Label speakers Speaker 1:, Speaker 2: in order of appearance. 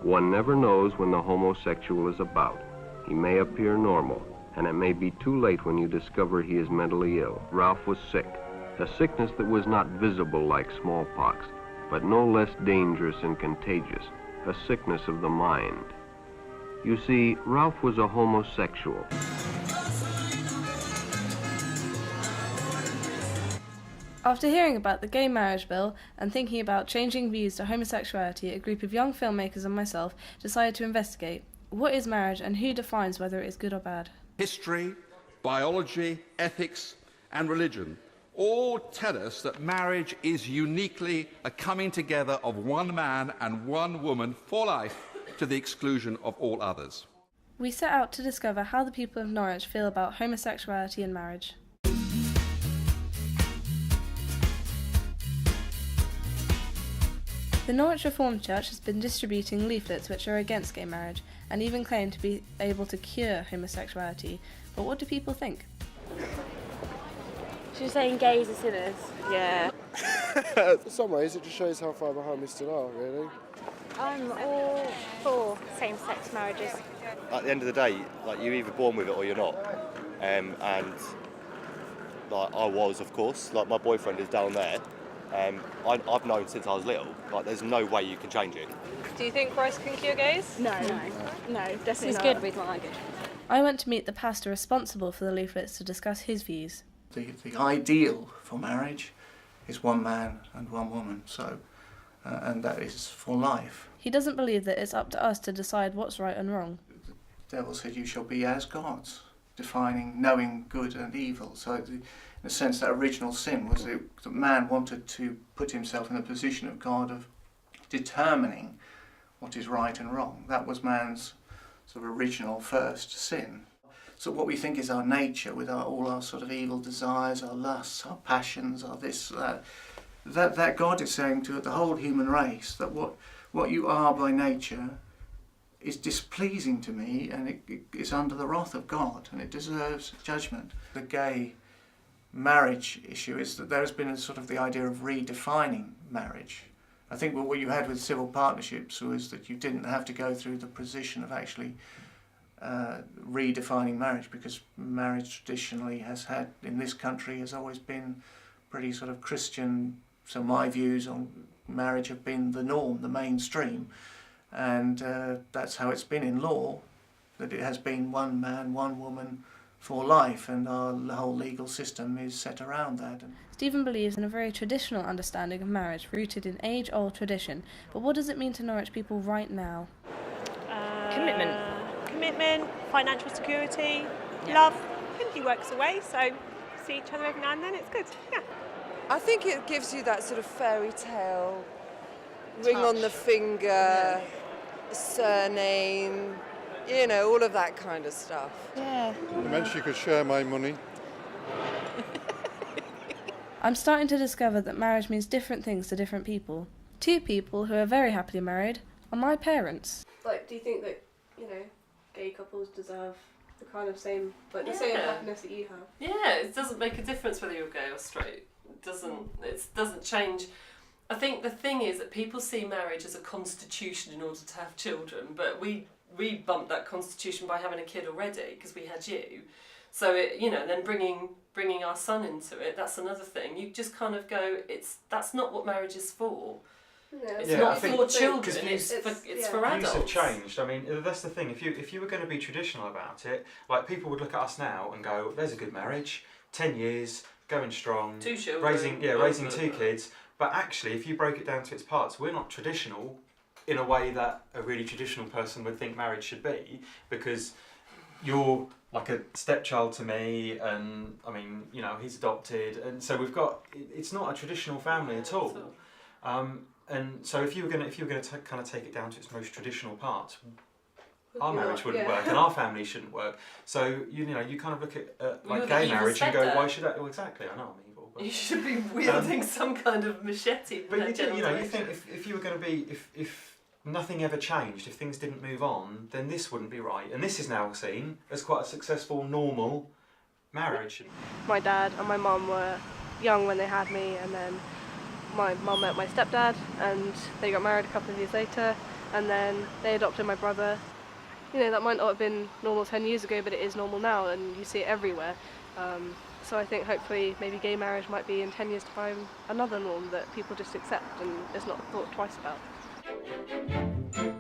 Speaker 1: One never knows when the homosexual is about. He may appear normal, and it may be too late when you discover he is mentally ill. Ralph was sick, a sickness that was not visible like smallpox, but no less dangerous and contagious, a sickness of the mind. You see, Ralph was a homosexual.
Speaker 2: After hearing about the gay marriage bill and thinking about changing views to homosexuality, a group of young filmmakers and myself decided to investigate what is marriage and who defines whether it is good or bad.
Speaker 3: History, biology, ethics, and religion all tell us that marriage is uniquely a coming together of one man and one woman for life to the exclusion of all others.
Speaker 2: We set out to discover how the people of Norwich feel about homosexuality and marriage. The Norwich Reformed Church has been distributing leaflets which are against gay marriage and even claim to be able to cure homosexuality. But what do people think?
Speaker 4: She's saying gays are sinners. Yeah.
Speaker 5: In some ways it just shows how far behind we still are, really.
Speaker 4: I'm all for same-sex marriages.
Speaker 6: At the end of the day, like, you're either born with it or you're not. And like, I was, of course, like my boyfriend is down there. I've known since I was little, like there's no way you can change it.
Speaker 7: Do you think Christ can cure gays?
Speaker 4: No, definitely
Speaker 7: It's
Speaker 4: not.
Speaker 7: good, but it's not that good.
Speaker 2: I went to meet the pastor responsible for the leaflets to discuss his views.
Speaker 8: The ideal for marriage is one man and one woman, so and that is for life.
Speaker 2: He doesn't believe that it's up to us to decide what's right and wrong.
Speaker 8: The devil said you shall be as gods, knowing good and evil. So in a sense that original sin was that man wanted to put himself in the position of God, of determining what is right and wrong. That was man's sort of original first sin. So what we think is our nature, with all our sort of evil desires, our lusts, our passions, our this, that God is saying to the whole human race that what you are by nature is displeasing to me, and it is under the wrath of God, and it deserves judgment. The gay marriage issue is that there has been a sort of the idea of redefining marriage. I think what you had with civil partnerships was that you didn't have to go through the position of actually redefining marriage, because marriage traditionally has had, in this country, has always been pretty sort of Christian. So my views on marriage have been the norm, the mainstream, and that's how it's been in law, that it has been one man, one woman for life, and the whole legal system is set around that.
Speaker 2: Stephen believes in a very traditional understanding of marriage, rooted in age-old tradition. But what does it mean to Norwich people right now?
Speaker 7: Commitment, financial security, love. He works away, so see each other every now and then, it's good. Yeah.
Speaker 9: I think it gives you that sort of fairy tale, ring on the finger, surname, you know, all of that kind of stuff.
Speaker 4: Yeah.
Speaker 5: It meant she could share my money.
Speaker 2: I'm starting to discover that marriage means different things to different people. Two people who are very happily married are my parents.
Speaker 7: Like, do you think that, you know, gay couples deserve the kind of same, like the same happiness that you have?
Speaker 10: Yeah, it doesn't make a difference whether you're gay or straight. It doesn't change. I think the thing is that people see marriage as a constitution in order to have children, but we bumped that constitution by having a kid already because we had you. So then bringing our son into it, that's another thing. You just kind of go, that's not what marriage is for.
Speaker 7: Yeah,
Speaker 10: it's not for children. It's for adults.
Speaker 11: Views have changed. I mean, that's the thing. If you were going to be traditional about it, like people would look at us now and go, "There's a good marriage, 10 years, going strong,
Speaker 10: 2 children,
Speaker 11: raising 2 kids." But actually, if you break it down to its parts, we're not traditional in a way that a really traditional person would think marriage should be, because you're like a stepchild to me, and I mean, he's adopted, and so it's not a traditional family at all. And so if you were going to kind of take it down to its most traditional parts, our marriage wouldn't work, and our family shouldn't work. So you kind of look at like gay marriage and go, why should I? Well, exactly, I know I'm evil. But,
Speaker 10: you should be wielding some kind of machete.
Speaker 11: But you think if you were going to be, if nothing ever changed, if things didn't move on, then this wouldn't be right. And this is now seen as quite a successful, normal marriage.
Speaker 7: My dad and my mum were young when they had me, and then my mum met my stepdad, and they got married a couple of years later,
Speaker 2: and then they adopted my brother. You know, that might not have been normal 10 years ago, but it is normal now, and you see it everywhere. So I think hopefully maybe gay marriage might be in 10 years' time another norm that people just accept and is not thought twice about.